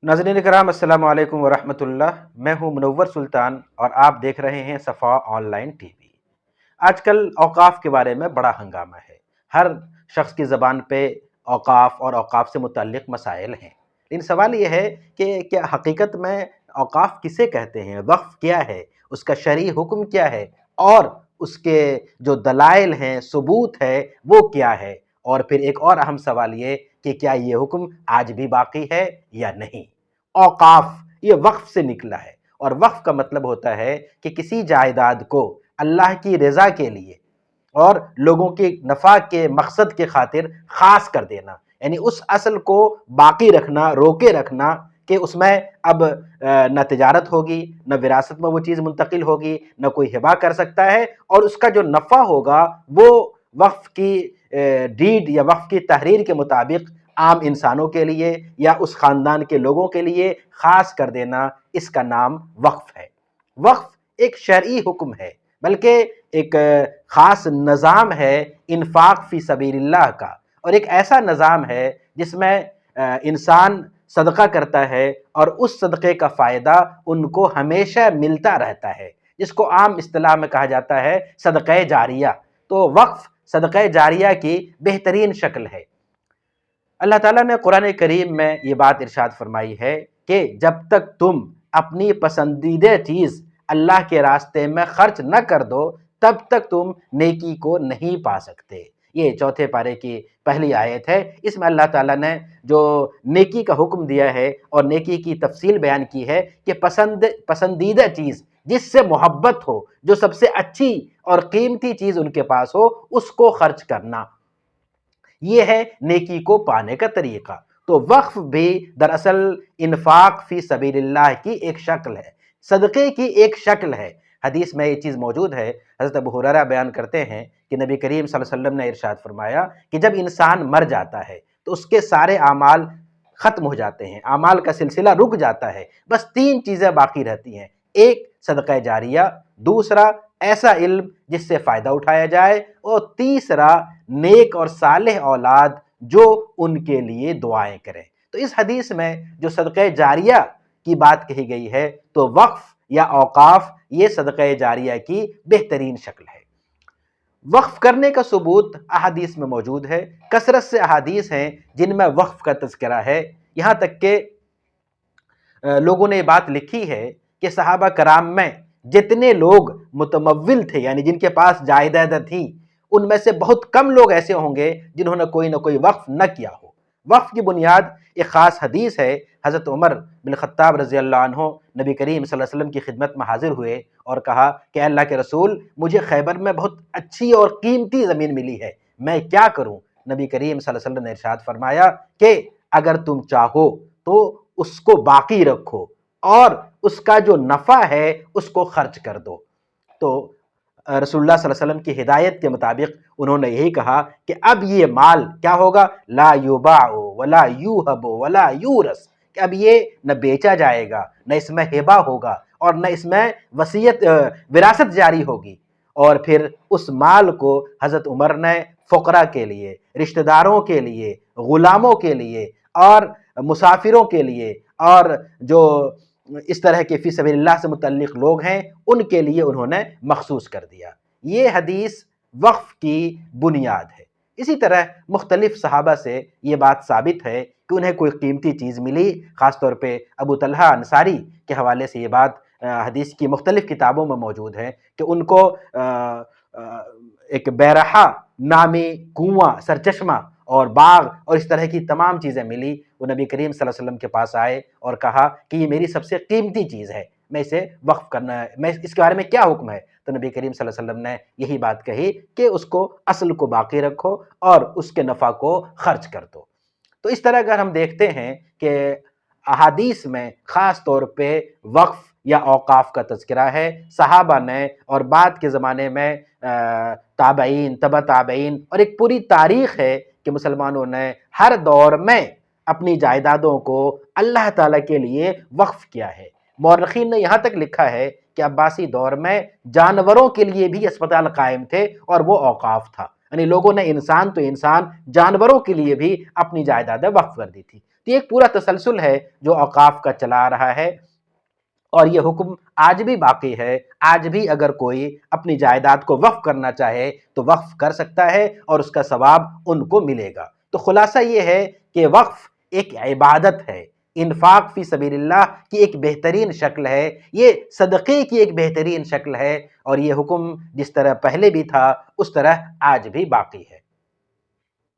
ناظرین کرام السلام علیکم ورحمۃ اللہ، میں ہوں منور سلطان اور آپ دیکھ رہے ہیں صفا آن لائن ٹی وی۔ آج کل اوقاف کے بارے میں بڑا ہنگامہ ہے، ہر شخص کی زبان پہ اوقاف اور اوقاف سے متعلق مسائل ہیں، لیکن سوال یہ ہے کہ کیا حقیقت میں اوقاف کسے کہتے ہیں، وقف کیا ہے، اس کا شرعی حکم کیا ہے اور اس کے جو دلائل ہیں، ثبوت ہے وہ کیا ہے، اور پھر ایک اور اہم سوال یہ کہ کیا یہ حکم آج بھی باقی ہے یا نہیں۔ اوقاف یہ وقف سے نکلا ہے، اور وقف کا مطلب ہوتا ہے کہ کسی جائیداد کو اللہ کی رضا کے لیے اور لوگوں کے نفع کے مقصد کے خاطر خاص کر دینا، یعنی اس اصل کو باقی رکھنا، روکے رکھنا کہ اس میں اب نہ تجارت ہوگی، نہ وراثت میں وہ چیز منتقل ہوگی، نہ کوئی ہبہ کر سکتا ہے، اور اس کا جو نفع ہوگا وہ وقف کی ڈیڈ یا وقف کی تحریر کے مطابق عام انسانوں کے لیے یا اس خاندان کے لوگوں کے لیے خاص کر دینا، اس کا نام وقف ہے۔ وقف ایک شرعی حکم ہے، بلکہ ایک خاص نظام ہے انفاق فی سبیل اللہ کا، اور ایک ایسا نظام ہے جس میں انسان صدقہ کرتا ہے اور اس صدقے کا فائدہ ان کو ہمیشہ ملتا رہتا ہے، جس کو عام اصطلاح میں کہا جاتا ہے صدقہ جاریہ۔ تو وقف صدقہ جاریہ کی بہترین شکل ہے۔ اللہ تعالیٰ نے قرآن کریم میں یہ بات ارشاد فرمائی ہے کہ جب تک تم اپنی پسندیدہ چیز اللہ کے راستے میں خرچ نہ کر دو تب تک تم نیکی کو نہیں پا سکتے۔ یہ چوتھے پارے کی پہلی آیت ہے۔ اس میں اللہ تعالیٰ نے جو نیکی کا حکم دیا ہے اور نیکی کی تفصیل بیان کی ہے کہ پسندیدہ چیز، جس سے محبت ہو، جو سب سے اچھی اور قیمتی چیز ان کے پاس ہو، اس کو خرچ کرنا، یہ ہے نیکی کو پانے کا طریقہ۔ تو وقف بھی دراصل انفاق فی سبیل اللہ کی ایک شکل ہے، صدقے کی ایک شکل ہے۔ حدیث میں یہ چیز موجود ہے، حضرت ابو ہریرہ بیان کرتے ہیں کہ نبی کریم صلی اللہ علیہ وسلم نے ارشاد فرمایا کہ جب انسان مر جاتا ہے تو اس کے سارے اعمال ختم ہو جاتے ہیں، اعمال کا سلسلہ رک جاتا ہے، بس تین چیزیں باقی رہتی ہیں: ایک صدقہ جاریہ، دوسرا ایسا علم جس سے فائدہ اٹھایا جائے، اور تیسرا نیک اور صالح اولاد جو ان کے لیے دعائیں کریں۔ تو اس حدیث میں جو صدقہ جاریہ کی بات کہی گئی ہے تو وقف یا اوقاف یہ صدقہ جاریہ کی بہترین شکل ہے۔ وقف کرنے کا ثبوت احادیث میں موجود ہے، کثرت سے احادیث ہیں جن میں وقف کا تذکرہ ہے، یہاں تک کہ لوگوں نے یہ بات لکھی ہے کہ صحابہ کرام میں جتنے لوگ متمول تھے، یعنی جن کے پاس جائیداد تھی، ان میں سے بہت کم لوگ ایسے ہوں گے جنہوں نے کوئی نہ کوئی وقف نہ کیا ہو۔ وقف کی بنیاد ایک خاص حدیث ہے۔ حضرت عمر بن خطاب رضی اللہ عنہ نبی کریم صلی اللہ علیہ وسلم کی خدمت میں حاضر ہوئے اور کہا کہ اللہ کے رسول، مجھے خیبر میں بہت اچھی اور قیمتی زمین ملی ہے، میں کیا کروں؟ نبی کریم صلی اللہ علیہ وسلم نے ارشاد فرمایا کہ اگر تم چاہو تو اس کو باقی رکھو اور اس کا جو نفع ہے اس کو خرچ کر دو۔ تو رسول اللہ صلی اللہ علیہ وسلم کی ہدایت کے مطابق انہوں نے یہی کہا کہ اب یہ مال کیا ہوگا؟ لا یباع ولا یوہب ولا یورث، کہ اب یہ نہ بیچا جائے گا، نہ اس میں ہبہ ہوگا، اور نہ اس میں وراثت جاری ہوگی۔ اور پھر اس مال کو حضرت عمر نے فقراء کے لیے، رشتہ داروں کے لیے، غلاموں کے لیے اور مسافروں کے لیے، اور جو اس طرح کے فی سبیل اللہ سے متعلق لوگ ہیں ان کے لیے انہوں نے مخصوص کر دیا۔ یہ حدیث وقف کی بنیاد ہے۔ اسی طرح مختلف صحابہ سے یہ بات ثابت ہے کہ انہیں کوئی قیمتی چیز ملی، خاص طور پہ ابو طلحہ انصاری کے حوالے سے یہ بات حدیث کی مختلف کتابوں میں موجود ہے کہ ان کو ایک بیرحہ نامی کنواں، سرچشمہ اور باغ اور اس طرح کی تمام چیزیں ملی۔ وہ نبی کریم صلی اللہ علیہ وسلم کے پاس آئے اور کہا کہ یہ میری سب سے قیمتی چیز ہے، میں اسے وقف کرنا ہے، میں اس کے بارے میں کیا حکم ہے؟ تو نبی کریم صلی اللہ علیہ وسلم نے یہی بات کہی کہ اس کو اصل کو باقی رکھو اور اس کے نفع کو خرچ کر دو۔ تو اس طرح اگر ہم دیکھتے ہیں کہ احادیث میں خاص طور پہ وقف یا اوقاف کا تذکرہ ہے، صحابہ نے اور بعد کے زمانے میں تابعین، تبع تابعین، اور ایک پوری تاریخ ہے کہ مسلمانوں نے ہر دور میں اپنی جائیدادوں کو اللہ تعالیٰ کے لیے وقف کیا ہے۔ مورخین نے یہاں تک لکھا ہے کہ عباسی دور میں جانوروں کے لیے بھی اسپتال قائم تھے اور وہ اوقاف تھا، یعنی لوگوں نے انسان تو انسان، جانوروں کے لیے بھی اپنی جائیدادیں وقف کر دی تھی۔ تو یہ ایک پورا تسلسل ہے جو اوقاف کا چلا آ رہا ہے، اور یہ حکم آج بھی باقی ہے۔ آج بھی اگر کوئی اپنی جائیداد کو وقف کرنا چاہے تو وقف کر سکتا ہے اور اس کا ثواب ان کو ملے گا۔ تو خلاصہ یہ ہے کہ وقف ایک عبادت ہے، انفاق فی سبیل اللہ کی ایک بہترین شکل ہے، یہ صدقے کی ایک بہترین شکل ہے، اور یہ حکم جس طرح پہلے بھی تھا اس طرح آج بھی باقی ہے۔